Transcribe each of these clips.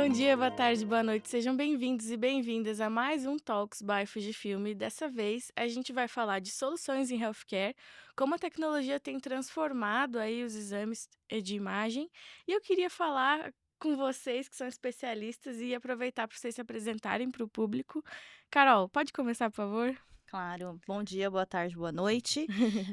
Bom dia, boa tarde, boa noite. Sejam bem-vindos e bem-vindas a mais um Talks by Fujifilm. Dessa vez, a gente vai falar de soluções em healthcare, como a tecnologia tem transformado aí os exames de imagem. E eu queria falar com vocês que são especialistas e aproveitar para vocês se apresentarem para o público. Carol, pode começar, por favor? Claro. Bom dia, boa tarde, boa noite.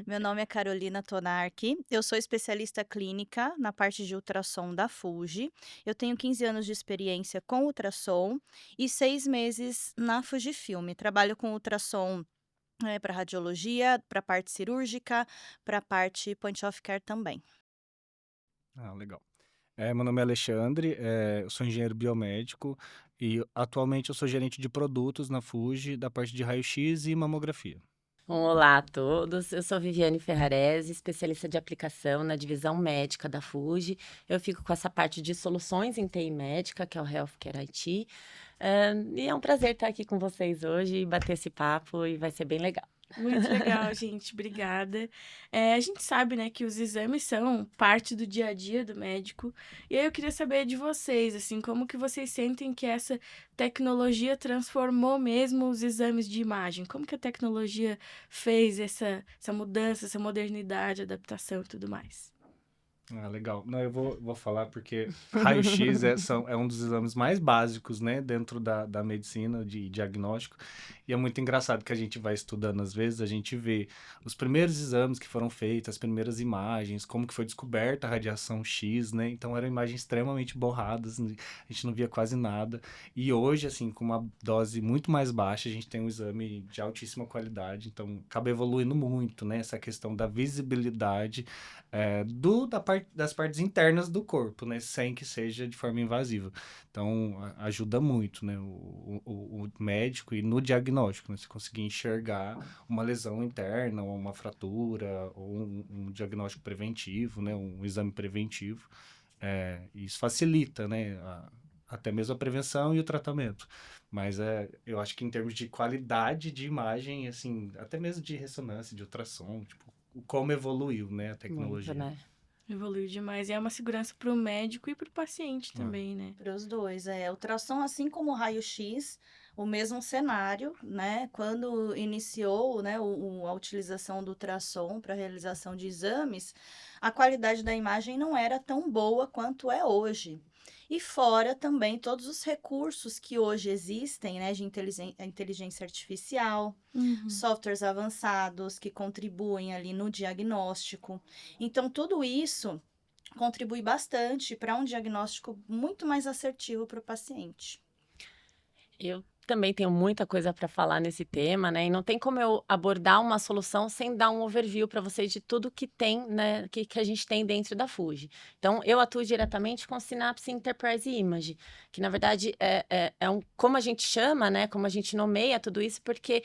Meu nome é Carolina Tonarchi. Eu sou especialista clínica na parte de ultrassom da Fuji. Eu tenho 15 anos de experiência com ultrassom e 6 meses na Fujifilm. Trabalho com ultrassom para radiologia, para parte cirúrgica, para parte point of care também. Ah, legal. Meu nome é Alexandre, eu sou engenheiro biomédico e atualmente eu sou gerente de produtos na Fuji, da parte de raio-x e mamografia. Olá a todos, eu sou Viviane Ferrarese, especialista de aplicação na divisão médica da Fuji. Eu fico com essa parte de soluções em TI médica, que é o Healthcare IT. E é um prazer estar aqui com vocês hoje e bater esse papo e vai ser bem legal. Muito legal, gente. Obrigada. A gente sabe, né, que os exames são parte do dia a dia do médico. E aí eu queria saber de vocês, assim, como que vocês sentem que essa tecnologia transformou mesmo os exames de imagem? Como que a tecnologia fez essa mudança, essa modernidade, adaptação e tudo mais? Ah, legal. Não, eu vou falar porque raio-x é um dos exames mais básicos, né, dentro da medicina, de diagnóstico. E é muito engraçado que a gente vai estudando, às vezes, a gente vê os primeiros exames que foram feitos, as primeiras imagens, como que foi descoberta a radiação X, né? Então, eram imagens extremamente borradas, a gente não via quase nada. E hoje, assim, com uma dose muito mais baixa, a gente tem um exame de altíssima qualidade. Então, acaba evoluindo muito, né, essa questão da visibilidade das partes internas do corpo, né? Sem que seja de forma invasiva. Então, ajuda muito, né? O médico e no diagnóstico, né? Você conseguir enxergar uma lesão interna, ou uma fratura, ou um diagnóstico preventivo, né? Um exame preventivo. Isso facilita, né? Até mesmo a prevenção e o tratamento. Mas eu acho que em termos de qualidade de imagem, assim, até mesmo de ressonância, de ultrassom, tipo, como evoluiu, né, a Muito, tecnologia. né? Evoluiu demais. E é uma segurança para o médico e para o paciente Ah, também, né? Para os dois, ultrassom, assim como o raio-x, o mesmo cenário, né? Quando iniciou, né, a utilização do ultrassom para realização de exames, a qualidade da imagem não era tão boa quanto é hoje. E fora também todos os recursos que hoje existem, né, de inteligência artificial, Uhum. softwares avançados que contribuem ali no diagnóstico. Então, tudo isso contribui bastante para um diagnóstico muito mais assertivo para o paciente. Eu também tenho muita coisa para falar nesse tema, né? E não tem como eu abordar uma solução sem dar um overview para vocês de tudo que tem, né? Que a gente tem dentro da Fuji. Então, eu atuo diretamente com Synapse Enterprise Image, que na verdade como a gente chama, né? Como a gente nomeia tudo isso, porque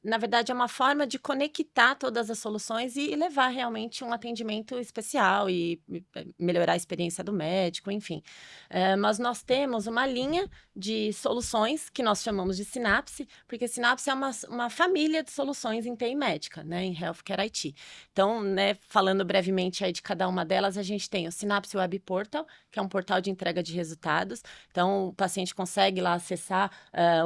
na verdade é uma forma de conectar todas as soluções e levar realmente um atendimento especial e melhorar a experiência do médico, enfim. Mas nós temos uma linha de soluções que nós chamamos de Synapse, porque Synapse é uma família de soluções em TI médica, né, em Healthcare IT. Então, né, falando brevemente aí de cada uma delas, a gente tem o Synapse Web Portal, que é um portal de entrega de resultados. Então, o paciente consegue lá acessar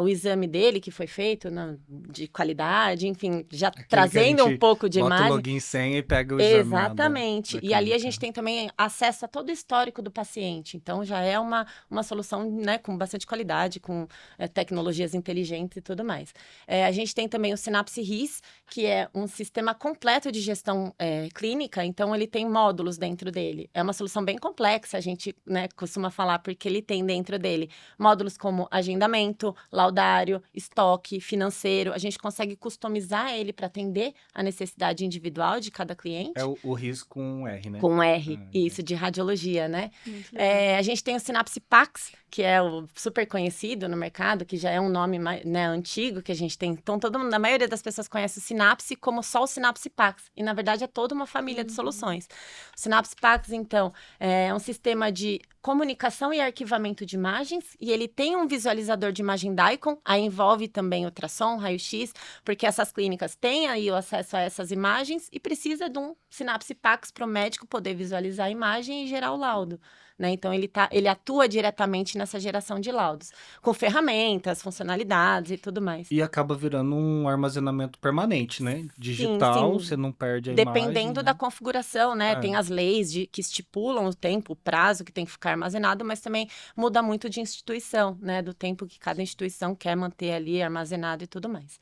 o exame dele que foi feito de qualidade, enfim, já aquele que a trazendo um gente pouco de bota o imagem. login e senha e pega o exame lá Exatamente. da E ali a clínica. gente tem também acesso a todo o histórico do paciente. Então, já é uma solução, né, com bastante qualidade, com tecnologias inteligentes e tudo mais. A gente tem também o Synapse RIS, que é um sistema completo de gestão clínica, então ele tem módulos dentro dele. É uma solução bem complexa, a gente, né, costuma falar, porque ele tem dentro dele módulos como agendamento, laudário, estoque, financeiro. A gente consegue customizar ele para atender a necessidade individual de cada cliente. É o RIS com R, né? Com R, Ah, isso, entendi. de radiologia, né? Muito legal. A gente tem o Synapse Pax, que é o super conhecido no mercado, que já é um nome né, antigo que a gente tem. Então, a maioria das pessoas conhece o Synapse como só o Synapse Pax. E, na verdade, é toda uma família de Uhum. soluções. O Synapse Pax, então, é um sistema de comunicação e arquivamento de imagens, e ele tem um visualizador de imagem DICOM, aí envolve também ultrassom, raio-x, porque essas clínicas têm aí o acesso a essas imagens e precisa de um Synapse Pax para o médico poder visualizar a imagem e gerar o laudo. Né? Então, ele atua diretamente nessa geração de laudos, com ferramentas, funcionalidades e tudo mais. E acaba virando um armazenamento permanente, né? Digital, sim. você não perde a Dependendo imagem, da né? configuração, né? É. Tem as leis que estipulam o tempo, o prazo que tem que ficar armazenado, mas também muda muito de instituição, né? Do tempo que cada instituição quer manter ali armazenado e tudo mais.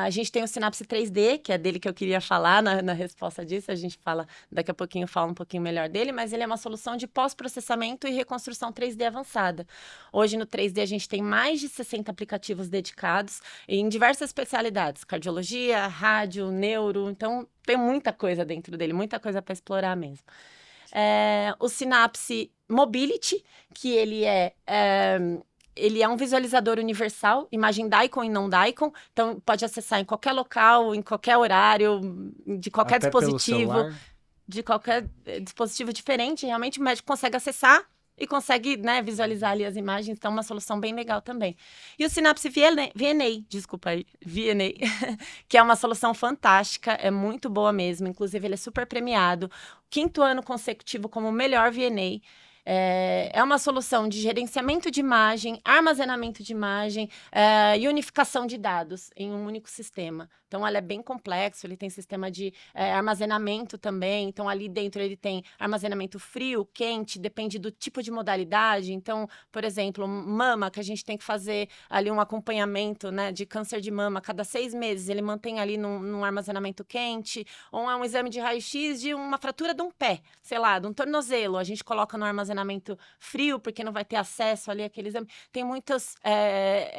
A gente tem o Synapse 3D, que é dele que eu queria falar na resposta disso. A gente fala, daqui a pouquinho fala um pouquinho melhor dele, mas ele é uma solução de pós-processamento e reconstrução 3D avançada. Hoje no 3D a gente tem mais de 60 aplicativos dedicados em diversas especialidades, cardiologia, rádio, neuro, então tem muita coisa dentro dele, muita coisa para explorar mesmo. O Synapse Mobility, que ele é um visualizador universal, imagem DICOM e não DICOM, então pode acessar em qualquer local, em qualquer horário, de qualquer Até pelo dispositivo, celular. de qualquer dispositivo diferente, realmente o médico consegue acessar e consegue, né, visualizar ali as imagens, então é uma solução bem legal também. E o Synapse VNA, desculpa aí, VNA, que é uma solução fantástica, é muito boa mesmo, inclusive ele é super premiado, 5º ano consecutivo como o melhor VNA. É uma solução de gerenciamento de imagem, armazenamento de imagem e unificação de dados em um único sistema. Então, ela é bem complexo, ele tem sistema de armazenamento também. Então, ali dentro ele tem armazenamento frio, quente, depende do tipo de modalidade. Então, por exemplo, mama, que a gente tem que fazer ali um acompanhamento, né, de câncer de mama a cada 6 meses, ele mantém ali num armazenamento quente. Ou é um exame de raio-x de uma fratura de um pé, sei lá, de um tornozelo, a gente coloca no armazenamento frio, porque não vai ter acesso ali àquele exame. Tem muitos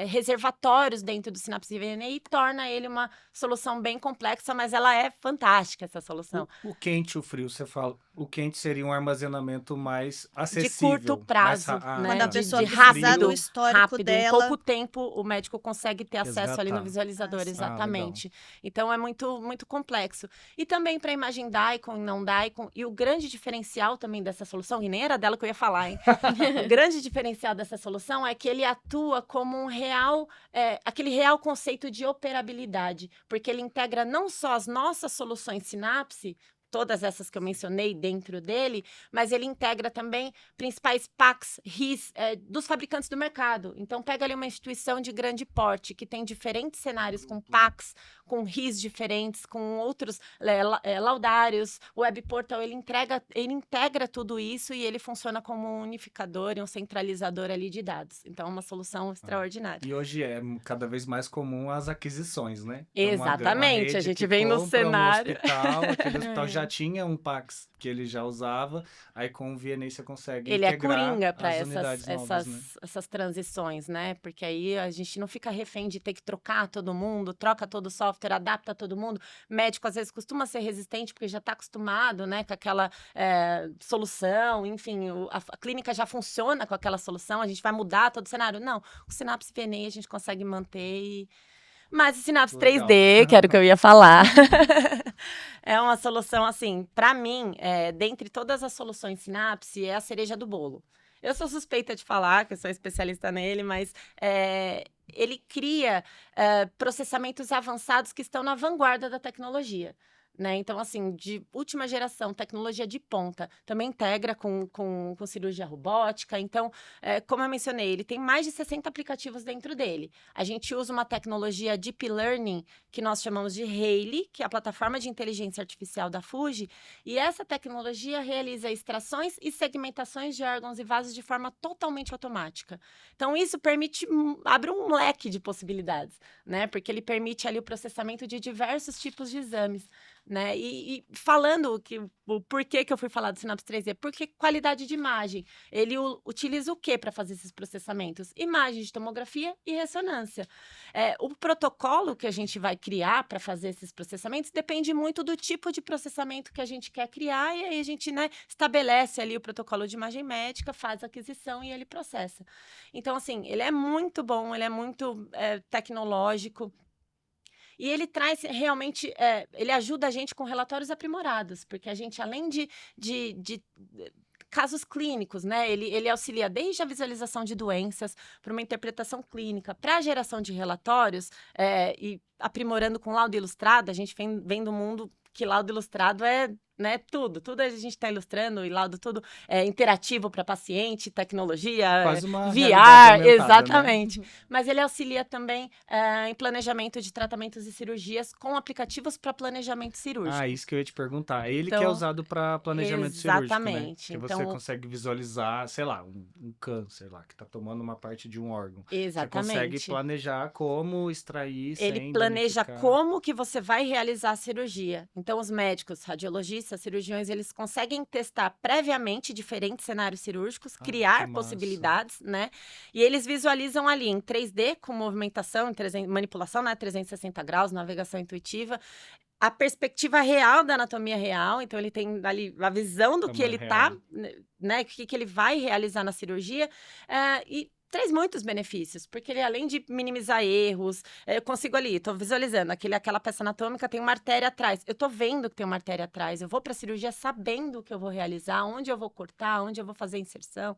reservatórios dentro do Synapse VNA e torna ele uma solução bem complexa, mas ela é fantástica, essa solução. O quente e o frio, você fala. O quente seria um armazenamento mais De acessível. curto prazo, mais né? Quando a de pessoa frio. precisar do rápido, histórico rápido. Em dela. pouco tempo, o médico consegue ter acesso ali no Resgatar. visualizador, sim. exatamente. Então, é muito, muito complexo. E também para imagem DICOM e não DICOM. E o grande diferencial também dessa solução, e nem era dela que eu ia falar, hein? O grande diferencial dessa solução é que ele atua como aquele real conceito de operabilidade, porque ele integra não só as nossas soluções Synapse, todas essas que eu mencionei dentro dele, mas ele integra também principais PACs, RIS, dos fabricantes do mercado. Então, pega ali uma instituição de grande porte, que tem diferentes cenários com PACs, com RIS diferentes, com outros laudários. O Web Portal, ele integra tudo isso e ele funciona como um unificador e um centralizador ali de dados. Então, é uma solução extraordinária. E hoje é cada vez mais comum as aquisições, né? Exatamente, rede a gente que vem no compra cenário. hospital, aquele hospital já tinha um Pax que ele já usava, aí com o VNA você consegue Ele é integrar coringa para as unidades novas, né? essas transições, né? Porque aí a gente não fica refém de ter que trocar todo mundo, troca todo o software, adapta todo mundo. Médico, às vezes, costuma ser resistente porque já está acostumado, né, com aquela solução, enfim, a clínica já funciona com aquela solução, a gente vai mudar todo o cenário. Não, o Synapse VNA a gente consegue manter Mas o Synapse Legal. 3D, que era o que eu ia falar, é uma solução, assim, para mim, dentre todas as soluções Synapse, é a cereja do bolo. Eu sou suspeita de falar, que eu sou especialista nele, mas ele cria processamentos avançados que estão na vanguarda da tecnologia. Né? Então, assim, de última geração, tecnologia de ponta, também integra com cirurgia robótica. Então, como eu mencionei, ele tem mais de 60 aplicativos dentro dele. A gente usa uma tecnologia Deep Learning, que nós chamamos de Rayleigh, que é a plataforma de inteligência artificial da Fuji, e essa tecnologia realiza extrações e segmentações de órgãos e vasos de forma totalmente automática. Então, isso abre um leque de possibilidades, né? Porque ele permite ali o processamento de diversos tipos de exames. Né? E falando o porquê que eu fui falar do Synapse 3D, porque qualidade de imagem. Ele utiliza o que para fazer esses processamentos? Imagem de tomografia e ressonância. O protocolo que a gente vai criar para fazer esses processamentos depende muito do tipo de processamento que a gente quer criar, e aí a gente, né, estabelece ali o protocolo de imagem médica, faz a aquisição e ele processa. Então, assim, ele é muito bom, ele é muito tecnológico. E ele traz realmente, ele ajuda a gente com relatórios aprimorados, porque a gente, além de casos clínicos, né? Ele auxilia desde a visualização de doenças, para uma interpretação clínica, para a geração de relatórios, e aprimorando com laudo ilustrado. A gente vem do mundo que laudo ilustrado é, né, tudo a gente está ilustrando, e laudo tudo interativo para paciente, tecnologia, Quase uma realidade VR, aumentada, né? exatamente. Mas ele auxilia também em planejamento de tratamentos e cirurgias com aplicativos para planejamento cirúrgico. Isso que eu ia te perguntar. Ele que é Então, usado para planejamento cirúrgico, né? exatamente. Que você Então, consegue visualizar, sei lá, um câncer lá, que tá tomando uma parte de um órgão. Você consegue exatamente. planejar como extrair Ele sem planeja danificar. como que você vai realizar a cirurgia. Então, os médicos, radiologistas, cirurgiões, eles conseguem testar previamente diferentes cenários cirúrgicos, que criar massa. possibilidades, né? E eles visualizam ali em 3D, com movimentação, manipulação, né? 360 graus, navegação intuitiva, a perspectiva real da anatomia real. Então, ele tem ali a visão do que Tamanho ele tá, real. né? O que ele vai realizar na cirurgia. E traz muitos benefícios, porque ele, além de minimizar erros, eu consigo ali, tô visualizando, aquela peça anatômica tem uma artéria atrás. Eu tô vendo que tem uma artéria atrás. Eu vou pra cirurgia sabendo o que eu vou realizar, onde eu vou cortar, onde eu vou fazer a inserção.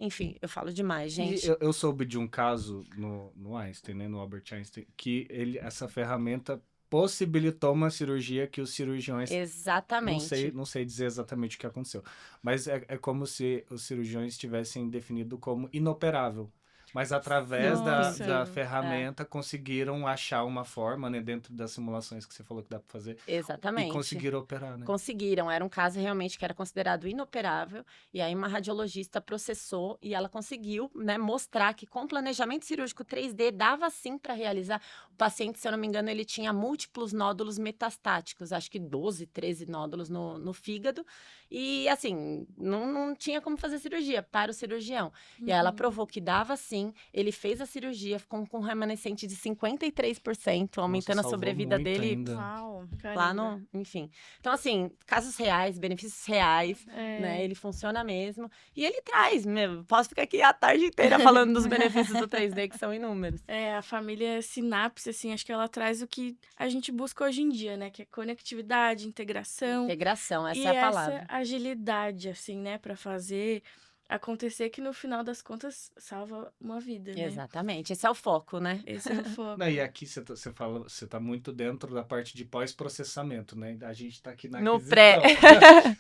Enfim, eu falo demais, E gente. eu soube de um caso no Einstein, né? No Albert Einstein, que essa ferramenta possibilitou uma cirurgia que os cirurgiões... Exatamente. Não sei dizer exatamente o que aconteceu. Mas é como se os cirurgiões tivessem definido como inoperável. Mas através Nossa. da ferramenta conseguiram achar uma forma, né? Dentro das simulações que você falou que dá para fazer. Exatamente. E conseguiram operar, né? Conseguiram, era um caso realmente que era considerado inoperável, e aí uma radiologista processou e ela conseguiu, né, mostrar que com planejamento cirúrgico 3D dava sim para realizar. O paciente, se eu não me engano, ele tinha múltiplos nódulos metastáticos, acho que 12, 13 nódulos no fígado, e assim, não tinha como fazer cirurgia para o cirurgião. E aí ela provou que dava sim, ele fez a cirurgia, ficou com um remanescente de 53%, aumentando a salvou sobrevida muito dele ainda. Uau, lá caramba. enfim. Então, assim, casos reais, benefícios reais, né? É. Ele funciona mesmo. E ele traz, posso ficar aqui a tarde inteira falando dos benefícios do 3D, que são inúmeros. A família Synapse, assim, acho que ela traz o que a gente busca hoje em dia, né? Que é conectividade, integração Integração, essa e é a essa palavra. agilidade, assim, né? Pra fazer acontecer que no final das contas salva uma vida, né? Exatamente, esse é o foco, né? Esse é o foco. Não, e aqui você fala, você tá muito dentro da parte de pós-processamento, né? A gente tá aqui na No aquisição. pré.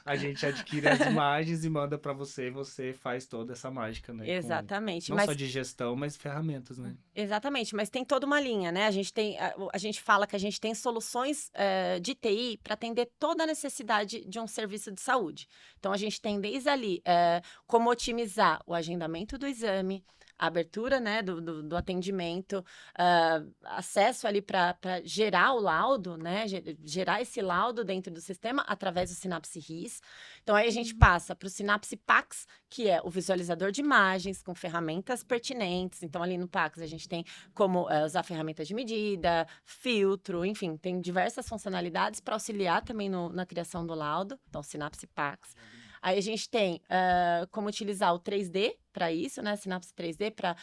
A gente adquire as imagens e manda para você e você faz toda essa mágica, né? Exatamente. Não só de gestão, mas ferramentas, né? Exatamente, mas tem toda uma linha, né? A gente fala que a gente tem soluções de TI para atender toda a necessidade de um serviço de saúde. Então, a gente tem desde ali como otimizar o agendamento do exame, a abertura, né, do atendimento, acesso ali para gerar o laudo, né, gerar esse laudo dentro do sistema através do Synapse RIS. Então, aí a gente passa para o Synapse PACS, que é o visualizador de imagens com ferramentas pertinentes. Então, ali no PACS, a gente tem como usar ferramentas de medida, filtro, enfim, tem diversas funcionalidades para auxiliar também na criação do laudo. Então, Synapse PACS. Aí a gente tem como utilizar o 3D para isso, né? Synapse 3D para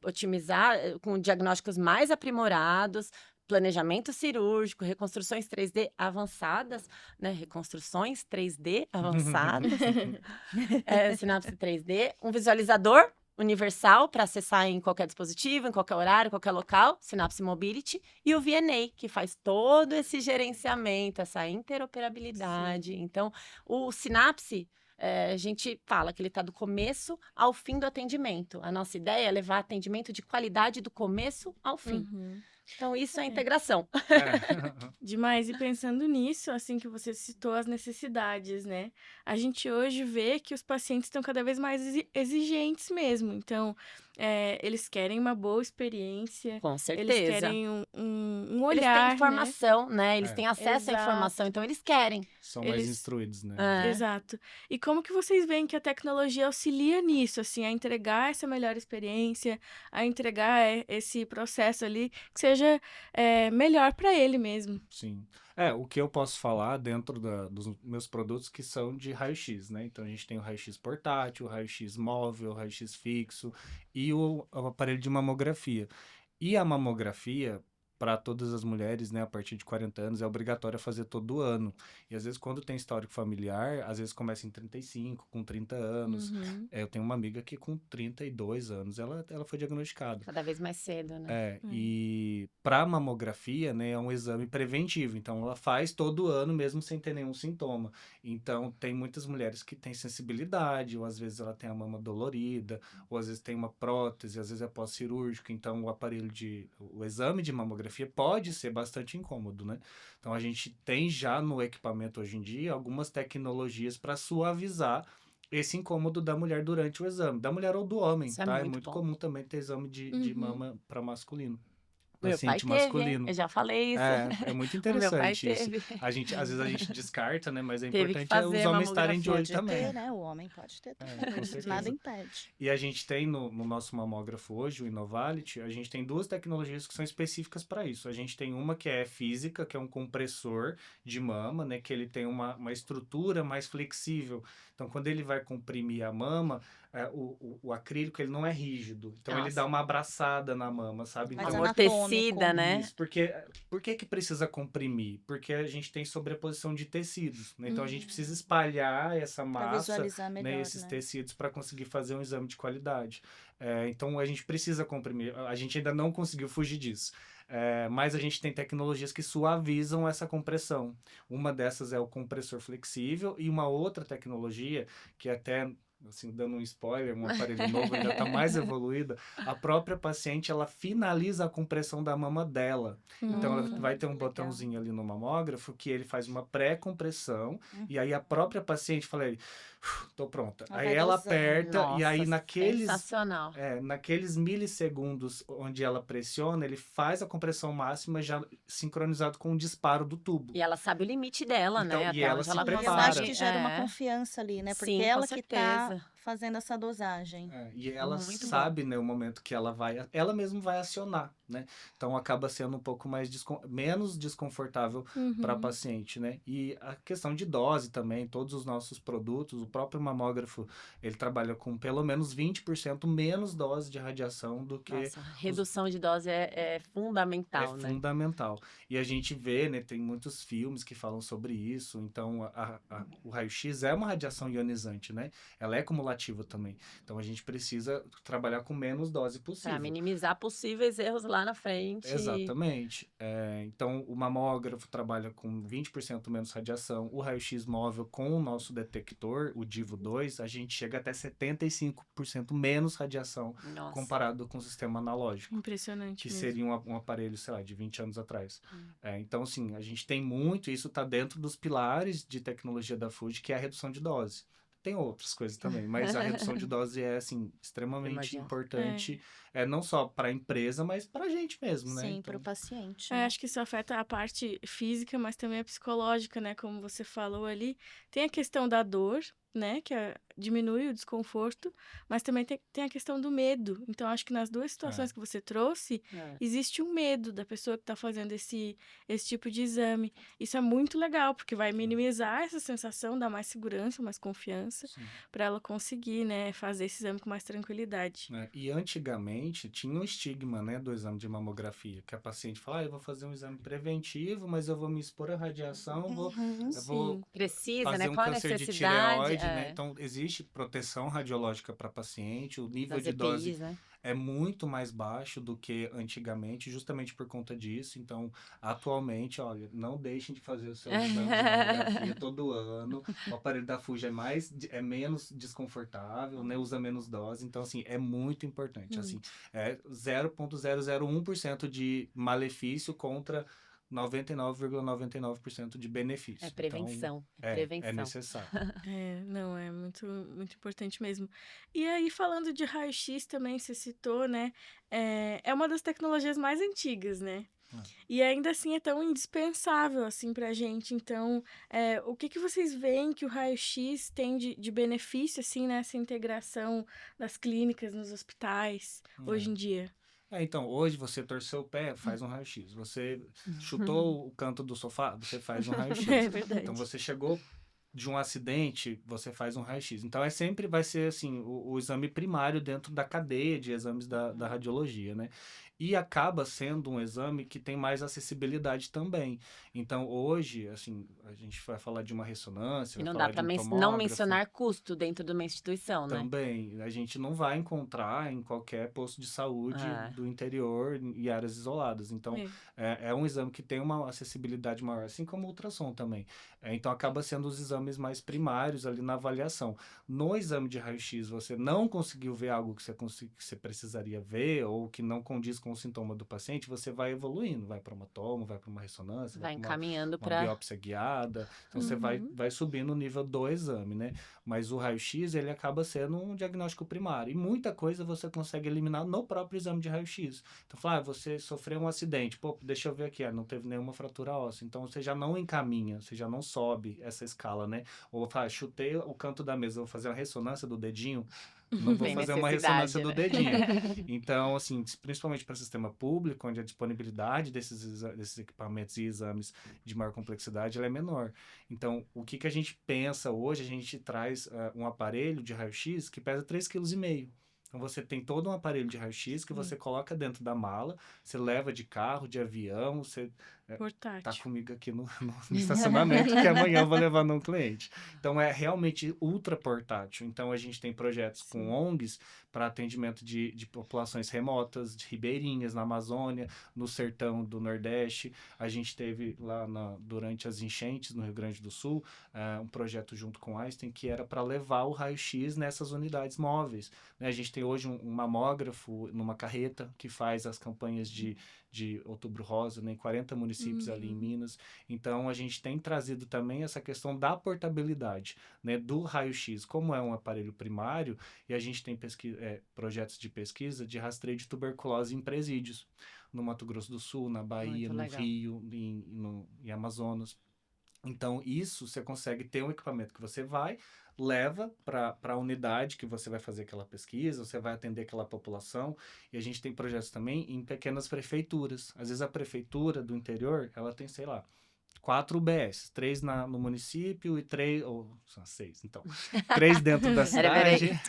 otimizar com diagnósticos mais aprimorados, planejamento cirúrgico, reconstruções 3D avançadas, né? Reconstruções 3D avançadas, Synapse 3D, um visualizador universal para acessar em qualquer dispositivo, em qualquer horário, qualquer local, Synapse Mobility, e o VNA, que faz todo esse gerenciamento, essa interoperabilidade. Sim. Então, o Synapse, a gente fala que ele está do começo ao fim do atendimento. A nossa ideia é levar atendimento de qualidade do começo ao fim. Uhum. Então, isso é integração. Demais. E pensando nisso, assim que você citou as necessidades, né? A gente hoje vê que os pacientes estão cada vez mais exigentes mesmo. Então, eles querem uma boa experiência, Com eles certeza. querem um Eles olhar, têm né? informação, né? Eles É. têm acesso à informação, Exato. então eles querem. São mais Eles- instruídos, né? Exato. E como que vocês veem que a tecnologia auxilia nisso, assim, a entregar essa melhor experiência, a entregar esse processo ali que seja melhor para ele mesmo? Sim. O que eu posso falar dentro dos meus produtos que são de raio-x, né? Então a gente tem o raio-x portátil, o raio-x móvel, o raio-x fixo e o aparelho de mamografia. E a mamografia, para todas as mulheres, né, a partir de 40 anos, é obrigatório fazer todo ano. E às vezes quando tem histórico familiar, às vezes começa em 35, com 30 anos. Uhum. Eu tenho uma amiga que com 32 anos, ela foi diagnosticada. Cada vez mais cedo, né? E para mamografia, né, é um exame preventivo, então ela faz todo ano mesmo sem ter nenhum sintoma. Então tem muitas mulheres que têm sensibilidade, ou às vezes ela tem a mama dolorida, ou às vezes tem uma prótese, às vezes é pós-cirúrgico, então o exame de mamografia pode ser bastante incômodo, né? Então a gente tem já no equipamento hoje em dia algumas tecnologias para suavizar esse incômodo da mulher durante o exame, da mulher ou do homem, Isso é tá? É muito muito bom. comum também ter exame de Uhum. mama para masculino, Meu pai paciente teve, hein? masculino. Eu já falei isso. É muito O meu pai interessante isso. teve. Às vezes a gente descarta, né? Mas é Teve que importante os fazer homens estarem de mamografia. olho Pode também. ter, né? O homem pode ter também. Com Nada certeza. impede. E a gente tem no nosso mamógrafo hoje, o Innovality, a gente tem duas tecnologias que são específicas para isso. A gente tem uma que é física, que é um compressor de mama, né? Que ele tem uma estrutura mais flexível. Então, quando ele vai comprimir a mama, o acrílico ele não é rígido. Então, ele dá Nossa. uma abraçada na mama, sabe? Mais Então, Amortecida, anatômico. né? isso, porque por que precisa comprimir? Porque a gente tem sobreposição de tecidos, né? Então a gente precisa espalhar essa Para massa, visualizar né, melhor, esses né? tecidos para conseguir fazer um exame de qualidade. Então a gente precisa comprimir. A gente ainda não conseguiu fugir disso. Mas a gente tem tecnologias que suavizam essa compressão. Uma dessas é o compressor flexível e uma outra tecnologia que até assim, dando um spoiler, um aparelho novo ainda está mais evoluída, a própria paciente ela finaliza a compressão da mama dela. Então ela Hum. vai ter um Legal. botãozinho ali no mamógrafo que ele faz uma pré-compressão Uhum. e aí a própria paciente fala aí, tô pronta. Ela aí vai ela dosando. aperta e aí Nossa, sensacional. naqueles milissegundos onde ela pressiona, ele faz a compressão máxima já sincronizado com o disparo do tubo. E ela sabe o limite dela, Então, né? e Até ela onde se ela E eu prepara. acho que gera uma consegue. confiança ali, né? Porque Sim, com ela que tá certeza. fazendo essa dosagem. E ela Muito bom. sabe, né, o momento que ela mesma vai acionar, né? Então acaba sendo um pouco menos desconfortável para a Uhum. paciente, né? E a questão de dose também, todos os nossos produtos, o próprio mamógrafo, ele trabalha com pelo menos 20% menos dose de radiação do que Nossa, redução de dose é fundamental, né? fundamental. E a gente vê, né, tem muitos filmes que falam sobre isso, então o raio-x é uma radiação ionizante, né? Ela é cumulativa também. Então a gente precisa trabalhar com menos dose Para possível. minimizar possíveis erros lá na frente. Exatamente. Então, o mamógrafo trabalha com 20% menos radiação. O raio-x móvel com o nosso detector, o Divo 2, a gente chega até 75% menos radiação Nossa. comparado com o sistema analógico, Impressionante que mesmo. seria um aparelho, sei lá, de 20 anos atrás. Então, assim, a gente tem muito, isso está dentro dos pilares de tecnologia da Fuji, que é a redução de dose. Tem outras coisas também, mas a redução de dose é, assim, extremamente Imagino. importante, não só para a empresa, mas para a gente mesmo, né? Sim, Então, para o paciente. né? Acho que isso afeta a parte física, mas também a psicológica, né? Como você falou ali. Tem a questão da dor, né? Que diminui o desconforto, mas também tem a questão do medo. Então, acho que nas duas situações que você trouxe, existe um medo da pessoa que está fazendo esse tipo de exame. Isso é muito legal, porque vai minimizar essa sensação, dar mais segurança, mais confiança, sim. para ela conseguir, né, fazer esse exame com mais tranquilidade. E antigamente tinha um estigma, né, do exame de mamografia, que a paciente fala, eu vou fazer um exame preventivo, mas eu vou me expor à radiação, Uhum. eu vou Precisa, fazer né? um Qual a câncer de necessidade tireoide, né? Então, existe proteção radiológica para paciente, o nível das de dose EPIs, né? é muito mais baixo do que antigamente, justamente por conta disso. Então, atualmente, olha, não deixem de fazer o seu exame de mamografia todo ano. O aparelho da Fuji é menos desconfortável, né? Usa menos dose. Então, assim, é muito importante. Assim, é 0,001% de malefício contra 99,99% de benefício. É prevenção. Então, é prevenção. necessário. Não, é muito, muito importante mesmo. E aí, falando de raio-x também, você citou, né? É uma das tecnologias mais antigas, né? E ainda assim é tão indispensável, assim, pra gente. Então, o que vocês veem que o raio-x tem de benefício, assim, nessa integração das clínicas nos hospitais, hoje em dia? Então, hoje você torceu o pé, faz um raio-x. Você chutou o canto do sofá, você faz um raio-x. É verdade. Então, você chegou de um acidente, você faz um raio-x. Então, sempre vai ser, assim, o exame primário dentro da cadeia de exames da radiologia, né? e acaba sendo um exame que tem mais acessibilidade também. Então, hoje, assim, a gente vai falar de uma ressonância, E vai não dá falar de para um não tomógrafo. mencionar custo dentro de uma instituição, né? Também, a gente não vai encontrar em qualquer posto de saúde É. do interior e áreas isoladas. Então, É. é um exame que tem uma acessibilidade maior, assim como o ultrassom também. Então, acaba sendo os exames mais primários ali na avaliação. No exame de raio-x, você não conseguiu ver algo que que você precisaria ver ou que não condiz com o sintoma do paciente, você vai evoluindo, vai para uma tomo, vai para uma ressonância, vai Vai para encaminhando uma para. biópsia guiada. Então, você Uhum. vai subindo o nível do exame, né? Mas o raio-x, ele acaba sendo um diagnóstico primário. E muita coisa você consegue eliminar no próprio exame de raio-x. Então, fala, você sofreu um acidente. Pô, deixa eu ver aqui, não teve nenhuma fratura óssea. Então, você já não encaminha, você já não sobe essa escala, né? Ou fala, chutei o canto da mesa, vou fazer uma ressonância do dedinho. Não vou Tem fazer uma ressonância necessidade, do né? dedinho. Então, assim, principalmente para o sistema público, onde a disponibilidade desses equipamentos e exames de maior complexidade ela é menor. Então, o que a gente pensa hoje? A gente traz um aparelho de raio-x que pesa 3,5 kg. Então, você tem todo um aparelho de raio-x que você coloca dentro da mala, você leva de carro, de avião, você tá Portátil. comigo aqui no estacionamento, que amanhã eu vou levar num cliente. Então, é realmente ultra portátil. Então, a gente tem projetos com Sim. ONGs para atendimento de populações remotas, de ribeirinhas, na Amazônia, no sertão do Nordeste. A gente teve lá durante as enchentes no Rio Grande do Sul, um projeto junto com Einstein que era para levar o raio-x nessas unidades móveis, né? A gente tem hoje um mamógrafo numa carreta que faz as campanhas de Outubro Rosa, né, em 40 municípios ali em Uhum. Minas. Então, a gente tem trazido também essa questão da portabilidade, né, do raio-x, como é um aparelho primário, e a gente tem projetos de pesquisa de rastreio de tuberculose em presídios, no Mato Grosso do Sul, na Bahia, Muito no legal. Rio, em Amazonas. Então, isso você consegue ter um equipamento que você leva para a unidade que você vai fazer aquela pesquisa, você vai atender aquela população. E a gente tem projetos também em pequenas prefeituras. Às vezes a prefeitura do interior, ela tem, sei lá, 4 UBS, 3 no município e 3, ou são 6, então, 3 dentro da Peraí. cidade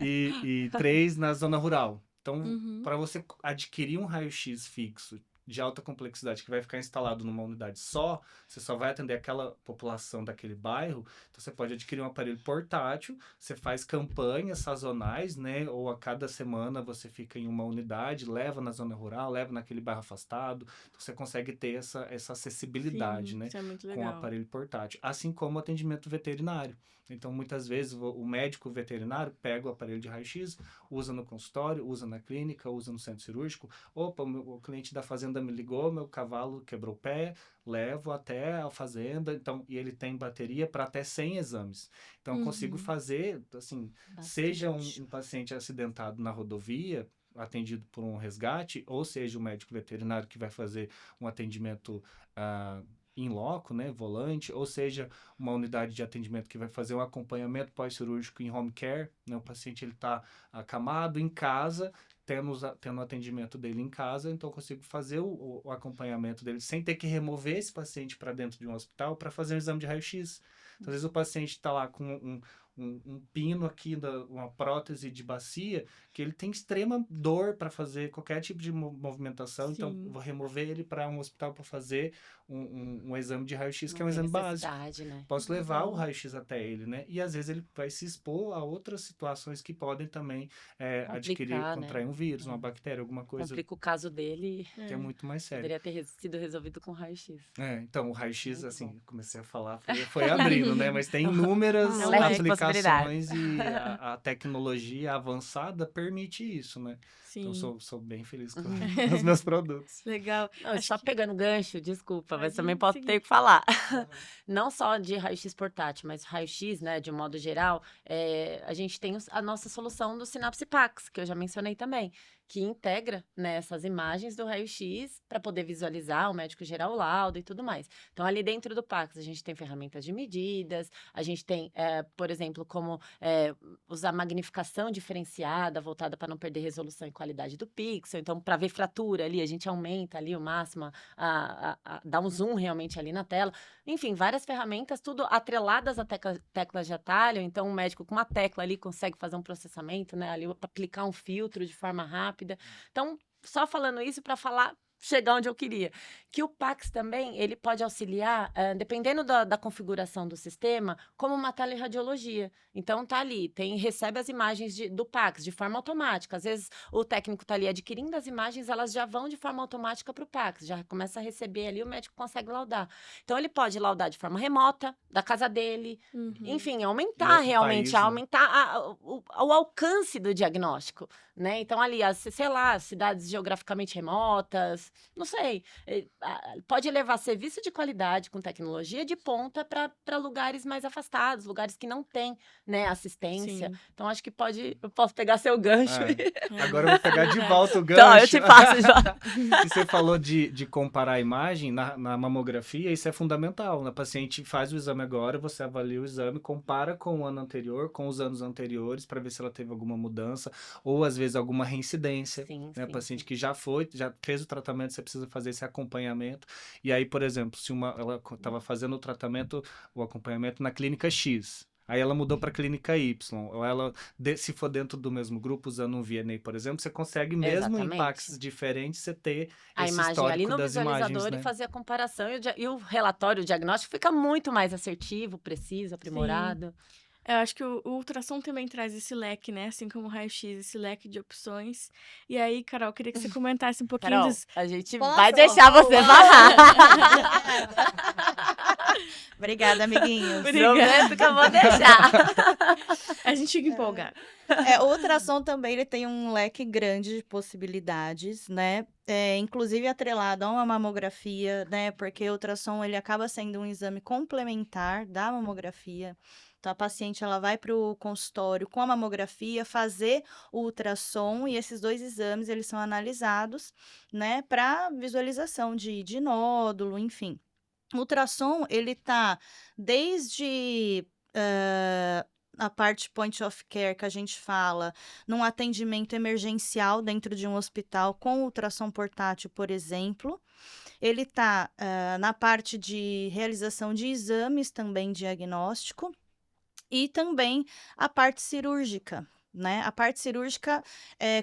e 3 na zona rural. Então, Uhum. para você adquirir um raio-x fixo de alta complexidade que vai ficar instalado numa unidade só, você só vai atender aquela população daquele bairro, então você pode adquirir um aparelho portátil, você faz campanhas sazonais, né, ou a cada semana você fica em uma unidade, leva na zona rural, leva naquele bairro afastado, então você consegue ter essa acessibilidade, Sim, né, isso é muito com o legal. aparelho portátil, assim como o atendimento veterinário. Então, muitas vezes, o médico veterinário pega o aparelho de raio-x, usa no consultório, usa na clínica, usa no centro cirúrgico. Opa, o cliente da fazenda me ligou, meu cavalo quebrou o pé, levo até a fazenda, então, e ele tem bateria para até 100 exames. Então, eu consigo Uhum. fazer, assim, seja Bastante. um paciente acidentado na rodovia, atendido por um resgate, ou seja, o médico veterinário que vai fazer um atendimento in loco, né, volante, ou seja, uma unidade de atendimento que vai fazer um acompanhamento pós-cirúrgico em home care, né, o paciente ele está acamado em casa, tendo o atendimento dele em casa, então eu consigo fazer o acompanhamento dele sem ter que remover esse paciente para dentro de um hospital para fazer um exame de raio-x. Então, às vezes o paciente está lá com um pino aqui, uma prótese de bacia, que ele tem extrema dor para fazer qualquer tipo de movimentação, então eu Sim. vou remover ele para um hospital para fazer um exame de raio-x, que Não é um tem exame básico. necessidade, né? Posso levar o Legal. raio-x até ele, né? E às vezes ele vai se expor a outras situações que podem também Complicar, né? contrair um vírus, uma É. bactéria, alguma coisa Complica o caso dele e que é É. muito mais séria. poderia ter sido resolvido com raio-x. Então, o raio-x, Muito assim, bom. comecei a falar, foi abrindo, né? Mas tem inúmeras Um um leque de leque. possibilidades. aplicações e a tecnologia avançada permite isso, né? Então, eu Sim. sou bem feliz com os meus produtos. Legal. Não, Acho só que pegando gancho, desculpa, mas também pode pode ter o seguir. que falar. Não só de raio-x portátil, mas raio-x, né, de um modo geral, a gente tem a nossa solução do Synapse Pax, que eu já mencionei também, que integra, né, essas imagens do raio-x para poder visualizar, o médico gerar o laudo e tudo mais. Então, ali dentro do Pax, a gente tem ferramentas de medidas, a gente tem, por exemplo, como usar magnificação diferenciada, voltada para não perder resolução e qualidade do pixel. Então, para ver fratura ali, a gente aumenta ali o máximo, dá um zoom realmente ali na tela. Enfim, várias ferramentas, tudo atreladas a teclas de atalho. Então, o médico com uma tecla ali consegue fazer um processamento, né? Ali, aplicar um filtro de forma rápida. Então, só falando isso para falar, chegar onde eu queria. Que o Pax também, ele pode auxiliar, dependendo da configuração do sistema, como uma teleradiologia. Então, tá ali, recebe as imagens do Pax de forma automática. Às vezes, o técnico tá ali adquirindo as imagens, elas já vão de forma automática para o Pax, já começa a receber ali, o médico consegue laudar. Então, ele pode laudar de forma remota, da casa dele, Uhum. enfim, Em aumentar outro realmente, país, né? aumentar o alcance do diagnóstico, né? Então, ali, sei lá, cidades geograficamente remotas, não sei, pode levar serviço de qualidade com tecnologia de ponta para lugares mais afastados, lugares que não têm, né, assistência. Sim. Então, acho que eu posso pegar seu gancho. Agora eu vou pegar de Verdade. volta o gancho. Então, eu te passo, João. E você falou de comparar a imagem na mamografia, isso é fundamental. A paciente faz o exame agora, você avalia o exame, compara com o ano anterior, com os anos anteriores, para ver se ela teve alguma mudança, ou às vezes alguma reincidência. Sim, Né? A sim, paciente sim. que já fez o tratamento, você precisa fazer esse acompanhamento. E aí, por exemplo, se ela estava fazendo o tratamento, o acompanhamento na clínica X. Aí ela mudou para a clínica Y, ou ela, se for dentro do mesmo grupo, usando um VNA, por exemplo, você consegue, mesmo em Exatamente. impactos diferentes, você ter A esse imagem ali histórico no das imagens, visualizador né? e fazer a comparação e o relatório, o diagnóstico fica muito mais assertivo, preciso, aprimorado. Eu acho que o ultrassom também traz esse leque, né? Assim como o raio-x, esse leque de opções. E aí, Carol, eu queria que você comentasse um pouquinho Carol, dos. a gente Posso? vai deixar você Uau! falar. Obrigada, amiguinhos. Obrigada. Prometo que eu vou deixar. A gente fica empolgado. O ultrassom também ele tem um leque grande de possibilidades, né? Inclusive atrelado a uma mamografia, né? Porque o ultrassom ele acaba sendo um exame complementar da mamografia. Então, a paciente ela vai para o consultório com a mamografia fazer o ultrassom e esses dois exames eles são analisados, né? Para visualização de nódulo, enfim. O ultrassom, ele tá desde a parte point of care que a gente fala, num atendimento emergencial dentro de um hospital com ultrassom portátil, por exemplo. Ele tá na parte de realização de exames também diagnóstico e também a parte cirúrgica. Né? A parte cirúrgica,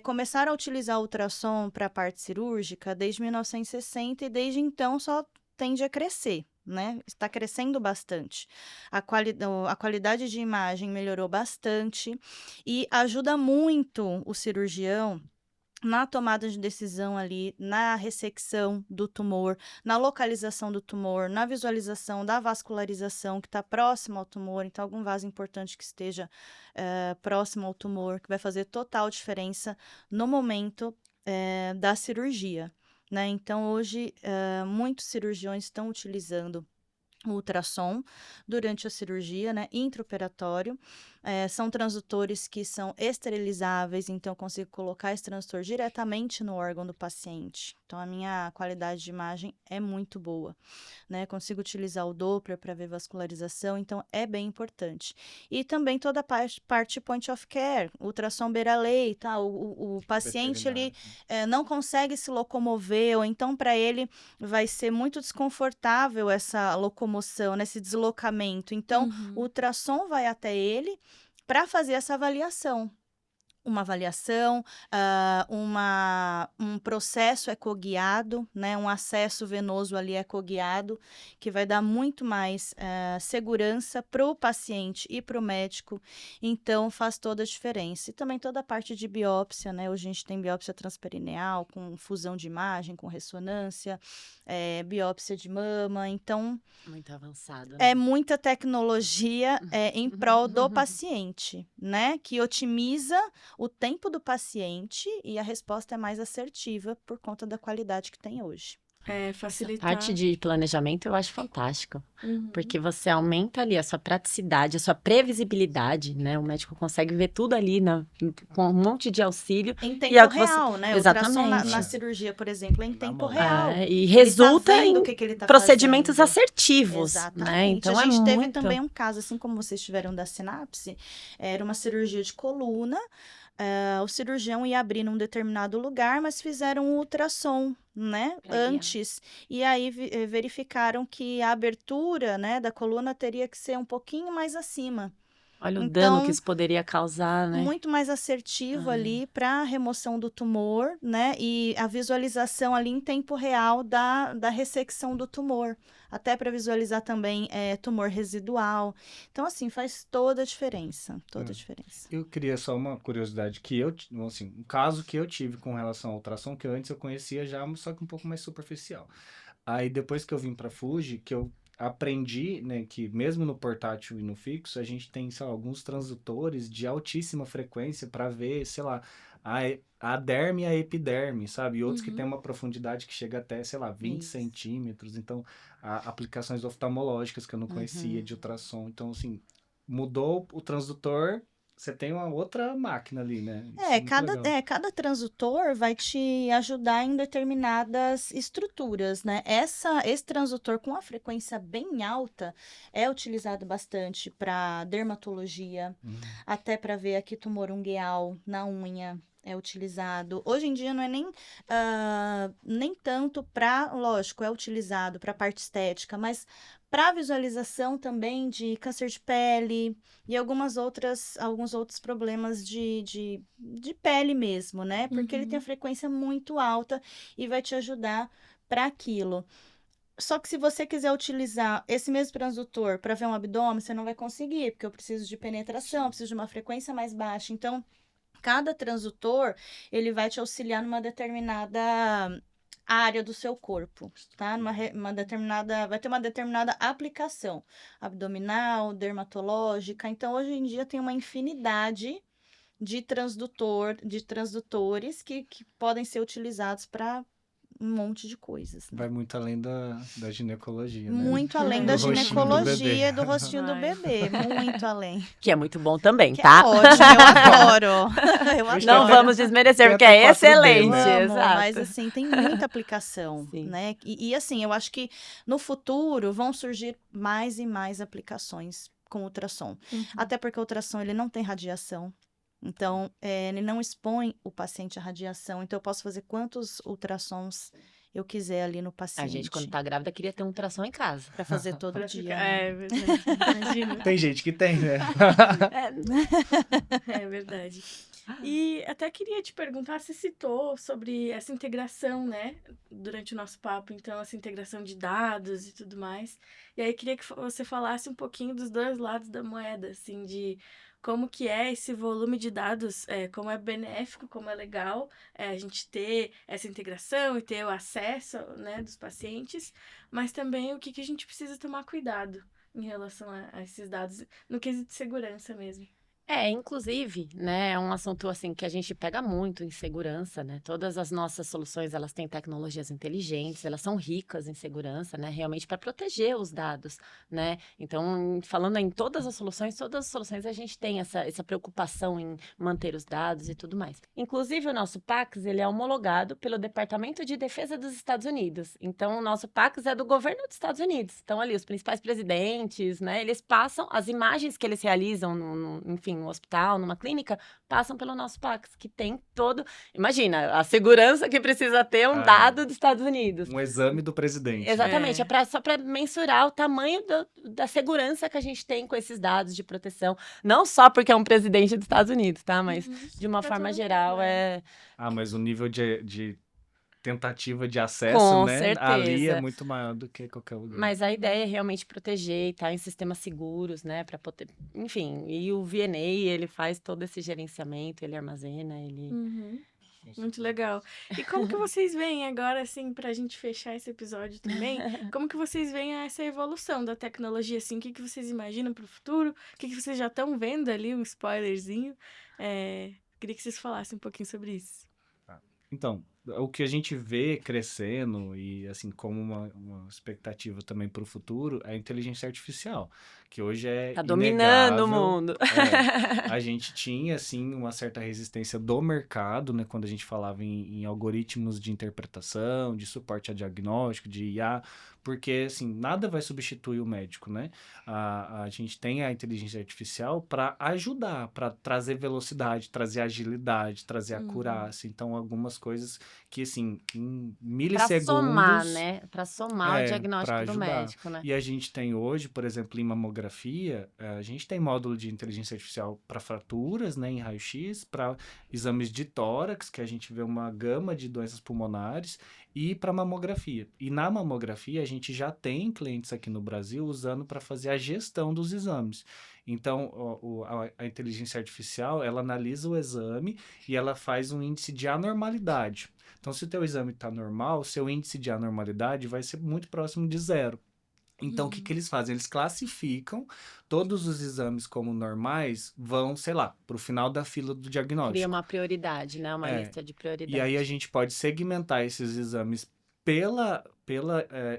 começaram a utilizar o ultrassom para a parte cirúrgica desde 1960 e desde então só tende a crescer, né? Está crescendo bastante. A qualidade de imagem melhorou bastante e ajuda muito o cirurgião na tomada de decisão ali, na ressecção do tumor, na localização do tumor, na visualização da vascularização que está próximo ao tumor, então algum vaso importante que esteja próximo ao tumor, que vai fazer total diferença no momento da cirurgia, né? Então, hoje, muitos cirurgiões estão utilizando o ultrassom durante a cirurgia, né, intraoperatório. São transdutores que são esterilizáveis, então eu consigo colocar esse transdutor diretamente no órgão do paciente. Então, a minha qualidade de imagem é muito boa, né? Consigo utilizar o Doppler para ver vascularização, então é bem importante. E também toda a parte point of care, ultrassom beira-lei, tá? O paciente, ele não consegue se locomover, ou então para ele vai ser muito desconfortável essa locomoção, né, esse deslocamento. Então, o ultrassom vai até ele para fazer essa avaliação. Uma avaliação, um processo ecoguiado, né, um acesso venoso ali ecoguiado, que vai dar muito mais segurança para o paciente e para o médico, então faz toda a diferença. E também toda a parte de biópsia, né, hoje a gente tem biópsia transperineal, com fusão de imagem, com ressonância, biópsia de mama, então Muito avançado, é né? muita tecnologia em prol do paciente, né? Que otimiza o tempo do paciente e a resposta é mais assertiva por conta da qualidade que tem hoje. Facilitar. Parte de planejamento eu acho fantástico, Uhum. porque você aumenta ali a sua praticidade, a sua previsibilidade, né? O médico consegue ver tudo ali com um monte de auxílio. Em E tempo é o que você- real, né? O ultrassom na Exatamente. cirurgia, por exemplo, é em Na tempo mão. real. E Ele resulta tá vendo em o que ele tá procedimentos fazendo. assertivos, né? Exatamente. Então A gente é teve muito... também um caso, assim como vocês tiveram da sinapse, era uma cirurgia de coluna. O cirurgião ia abrir num determinado lugar, mas fizeram um ultrassom, né, Pra guiar. antes. E aí verificaram que a abertura, né, da coluna teria que ser um pouquinho mais acima. Olha o dano que Então, isso poderia causar, né? muito mais assertivo ali para a remoção do tumor, né? E a visualização ali em tempo real da ressecção do tumor, até para visualizar também tumor residual. Então, assim, faz toda a diferença, toda a diferença. Eu queria só uma curiosidade que assim, um caso que eu tive com relação ao ultrassom, que antes eu conhecia já, só que um pouco mais superficial. Aí depois que eu vim para Fuji, que eu aprendi, né, que mesmo no portátil e no fixo, a gente tem, sei lá, alguns transdutores de altíssima frequência para ver, sei lá, a derme e a epiderme, sabe? E outros que têm Uhum. uma profundidade que chega até, sei lá, 20 Isso. centímetros. Então, aplicações oftalmológicas que eu não conhecia de ultrassom. Então, assim, mudou o transdutor, você tem uma outra máquina ali, né? Isso é muito legal. Cada transdutor vai te ajudar em determinadas estruturas, né? Esse transdutor com a frequência bem alta é utilizado bastante para dermatologia, até para ver aqui tumor ungueal na unha. É utilizado. Hoje em dia não é nem tanto para, lógico, é utilizado para parte estética, mas para visualização também de câncer de pele, e alguns outros problemas de pele mesmo, né? Porque ele tem a Uhum. frequência muito alta e vai te ajudar para aquilo. Só que se você quiser utilizar esse mesmo transdutor para ver um abdômen, você não vai conseguir, porque eu preciso de penetração, eu preciso de uma frequência mais baixa. Então, cada transdutor, ele vai te auxiliar numa determinada área do seu corpo, tá? Vai ter uma determinada aplicação abdominal, dermatológica. Então, hoje em dia tem uma infinidade de transdutores que podem ser utilizados para um monte de coisas, né? Vai muito além da ginecologia, né? Muito além da Do rostinho do bebê. ginecologia e do rostinho do Vai. bebê, muito além. Que é muito bom também, Que é tá? ótimo, eu adoro. Eu Hoje Não tem adoro. vamos desmerecer, tem porque até é 4D, excelente, né? Vamos, mas exato. assim, tem muita aplicação, Sim. né? E assim, eu acho que no futuro vão surgir mais e mais aplicações com ultrassom. Uhum. Até porque o ultrassom, ele não tem radiação. Então, ele não expõe o paciente à radiação. Então, eu posso fazer quantos ultrassons eu quiser ali no A gente, quando paciente. tá grávida, queria ter um ultrassom em casa. Para fazer todo Pra dia, ficar... né? É verdade, imagino. Tem gente que tem, né? É verdade. E até queria te perguntar, você citou sobre essa integração, né, durante o nosso papo, então, essa integração de dados e tudo mais. E aí queria que você falasse um pouquinho dos dois lados da moeda, assim, de como que é esse volume de dados, como é benéfico, como é legal a gente ter essa integração e ter o acesso, né, dos pacientes, mas também o que que a gente precisa tomar cuidado em relação a esses dados, no quesito de segurança mesmo. Inclusive, né, é um assunto assim que a gente pega muito em segurança, né? Todas as nossas soluções, elas têm tecnologias inteligentes, elas são ricas em segurança, né? Realmente para proteger os dados, né? Então, falando em todas as soluções a gente tem essa preocupação em manter os dados e tudo mais. Inclusive, o nosso PACS, ele é homologado pelo Departamento de Defesa dos Estados Unidos. Então, o nosso PACS é do governo dos Estados Unidos. Então, ali, os principais presidentes, né? Eles passam as imagens que eles realizam enfim, um hospital, numa clínica, passam pelo nosso PACS, que tem todo... Imagina, a segurança que precisa ter um dado dos Estados Unidos. Um exame do presidente. Né? Exatamente, É. só para mensurar o tamanho da segurança que a gente tem com esses dados de proteção. Não só porque é um presidente dos Estados Unidos, tá? Mas, de uma Pra forma todo geral, mundo, né? Mas o nível de tentativa de acesso, Com né? Ali é certeza. muito maior do que qualquer lugar. Mas a ideia é realmente proteger e estar em sistemas seguros, né? Para poder... Enfim, e o VNA, ele faz todo esse gerenciamento, ele armazena, ele... Uhum. Muito legal. E como que vocês veem agora, assim, pra gente fechar esse episódio também, como que vocês veem essa evolução da tecnologia, assim, o que que vocês imaginam pro futuro? O que que vocês já estão vendo ali, um spoilerzinho? Queria que vocês falassem um pouquinho sobre isso. Então, o que a gente vê crescendo e assim como uma expectativa também para o futuro é a inteligência artificial, que hoje é Tá dominando o inegável. mundo. A gente tinha assim uma certa resistência do mercado, né, quando a gente falava em algoritmos de interpretação, de suporte a diagnóstico, de IA, porque assim nada vai substituir o médico, né? A gente tem a inteligência artificial para ajudar, para trazer velocidade, trazer agilidade, trazer acurácia. Então algumas coisas que, assim, em Pra milissegundos... somar, né? Pra somar o para diagnóstico do ajudar. médico, né? E a gente tem hoje, por exemplo, em mamografia, mamografia, a gente tem módulo de inteligência artificial para fraturas, né, em raio-x, para exames de tórax, que a gente vê uma gama de doenças pulmonares, e para mamografia. E na mamografia, a gente já tem clientes aqui no Brasil usando para fazer a gestão dos exames. Então, a inteligência artificial, ela analisa o exame e ela faz um índice de anormalidade. Então, se o teu exame está normal, seu índice de anormalidade vai ser muito próximo de zero. Então, o que Uhum. eles fazem? Eles classificam todos os exames como normais, vão, sei lá, para o final da fila do Cria diagnóstico. uma prioridade, né? Uma É, lista de e aí a prioridade. gente pode segmentar esses exames pela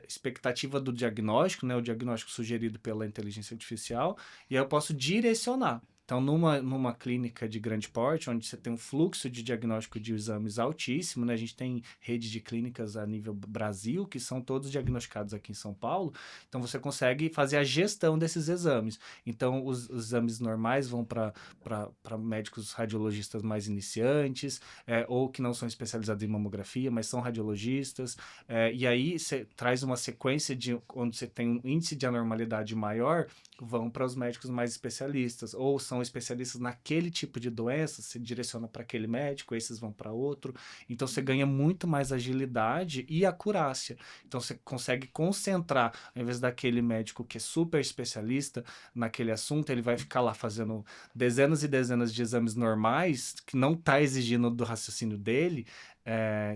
expectativa do diagnóstico, né? O diagnóstico sugerido pela inteligência artificial, e aí eu posso direcionar. Então, numa clínica de grande porte, onde você tem um fluxo de diagnóstico de exames altíssimo, né? A gente tem rede de clínicas a nível Brasil, que são todos diagnosticados aqui em São Paulo. Então, você consegue fazer a gestão desses exames. Então, os exames normais vão para médicos radiologistas mais iniciantes, ou que não são especializados em mamografia, mas são radiologistas. E aí, você traz uma sequência de onde você tem um índice de anormalidade maior, vão para os médicos mais especialistas, ou são especialistas naquele tipo de doença, você direciona para aquele médico, esses vão para outro. Então, você ganha muito mais agilidade e acurácia. Então, você consegue concentrar, ao invés daquele médico que é super especialista naquele assunto, ele vai ficar lá fazendo dezenas e dezenas de exames normais, que não está exigindo do raciocínio dele,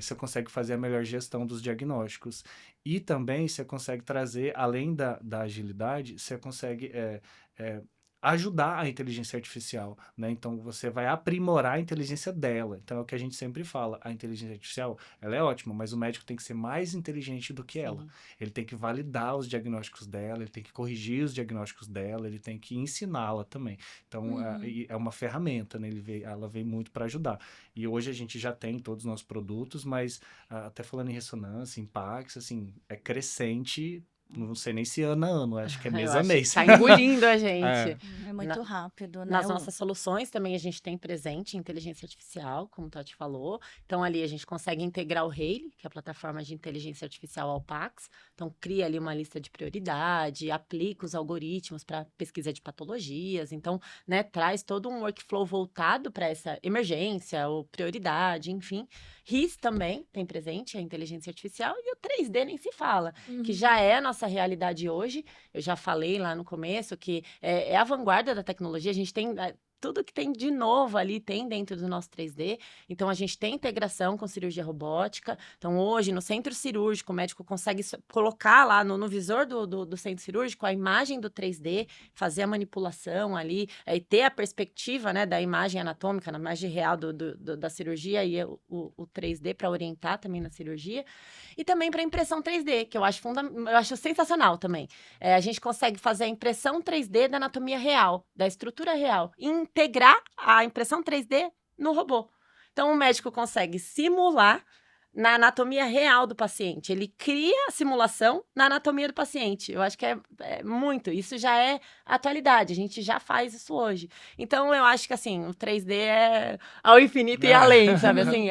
você consegue fazer a melhor gestão dos diagnósticos. E também você consegue trazer, além da agilidade, você consegue ajudar a inteligência artificial, né? Então, você vai aprimorar a inteligência dela. Então, é o que a gente sempre fala, a inteligência artificial, ela é ótima, mas o médico tem que ser mais inteligente do que ela. Sim. Ele tem que validar os diagnósticos dela, ele tem que corrigir os diagnósticos dela, ele tem que ensiná-la também. Então, Uhum. é uma ferramenta, né? Ela veio muito para ajudar. E hoje a gente já tem todos os nossos produtos, mas até falando em ressonância, impactos, assim, é crescente, não sei nem se ano a ano, acho que é Eu mês a acho que mês. tá engolindo a gente. É, É muito rápido, né? Nas nossas soluções também a gente tem presente inteligência artificial, como o Tati falou. Então, ali a gente consegue integrar o Rayleigh, que é a plataforma de inteligência artificial Alpax. Então, cria ali uma lista de prioridade, aplica os algoritmos para pesquisa de patologias. Então, né, traz todo um workflow voltado para essa emergência ou prioridade, enfim. RIS também tem presente, a inteligência artificial, e o 3D nem se fala, que Uhum. já é a nossa realidade hoje. Eu já falei lá no começo que é a vanguarda da tecnologia. A gente tem tudo que tem de novo ali, tem dentro do nosso 3D. Então, a gente tem integração com cirurgia robótica. Então, hoje, no centro cirúrgico, o médico consegue colocar lá no visor do centro cirúrgico a imagem do 3D, fazer a manipulação ali, e ter a perspectiva, né, da imagem anatômica, na imagem real da cirurgia e o 3D para orientar também na cirurgia. E também para impressão 3D, que eu acho sensacional também. A gente consegue fazer a impressão 3D da anatomia real, da estrutura real, e integrar a impressão 3D no robô. Então, o médico consegue simular na anatomia real do paciente. Ele cria a simulação na anatomia do paciente. Eu acho que é muito. Isso já é atualidade. A gente já faz isso hoje. Então, eu acho que, assim, o 3D é ao infinito e além, sabe? Assim,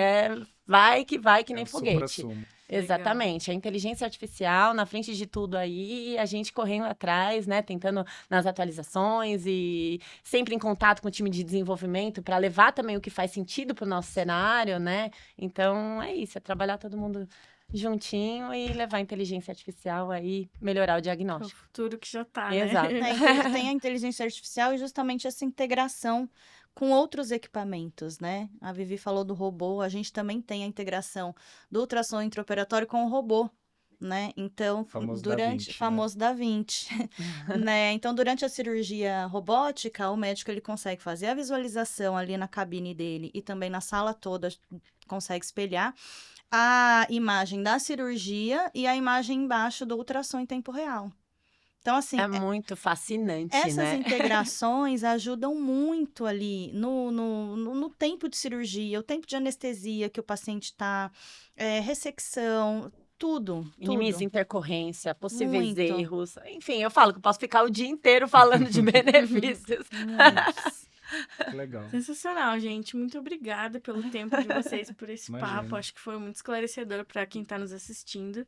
vai que nem o foguete. suprassumo. Exatamente, a inteligência artificial na frente de tudo aí, a gente correndo atrás, né, tentando nas atualizações e sempre em contato com o time de desenvolvimento para levar também o que faz sentido para o nosso cenário, né? Então é isso, é trabalhar todo mundo juntinho e levar a inteligência artificial aí, melhorar o É o diagnóstico. futuro que já tá, né? Exato. Tem a inteligência artificial e justamente essa integração com outros equipamentos, né? A Vivi falou do robô, a gente também tem a integração do ultrassom intraoperatório com o robô, né? Então, Famoso Da durante Vinci, né? famoso Da Vinci, né? Então, durante a cirurgia robótica, o médico ele consegue fazer a visualização ali na cabine dele e também na sala toda consegue espelhar a imagem da cirurgia e a imagem embaixo do ultrassom em tempo real. Então, assim, É muito fascinante, essas né? integrações ajudam muito ali no tempo de cirurgia, o tempo de anestesia que o paciente está, ressecção, tudo, Minimiza tudo. intercorrência, possíveis Muito, erros. Enfim, eu falo que eu posso ficar o dia inteiro falando de benefícios. muitos. Que legal. Sensacional, gente. Muito obrigada pelo tempo de vocês, por esse papo. Imagina. Acho que foi muito esclarecedor para quem está nos assistindo.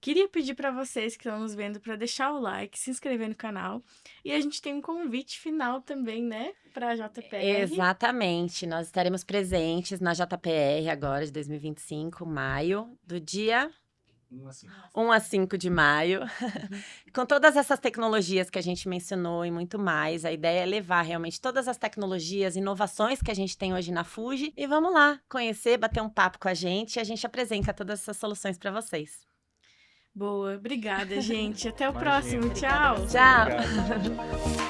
Queria pedir para vocês que estão nos vendo para deixar o like, se inscrever no canal. E a gente tem um convite final também, né? Para a JPR. Exatamente. Nós estaremos presentes na JPR agora de 2025, maio, do dia Assim. 1 a 5 de maio, com todas essas tecnologias que a gente mencionou e muito mais. A ideia é levar realmente todas as tecnologias, inovações que a gente tem hoje na Fuji. E vamos lá, conhecer, bater um papo com a gente e a gente apresenta todas essas soluções para vocês. Boa, obrigada, gente. Até o Imagina. próximo. Tchau. Tchau! Obrigado.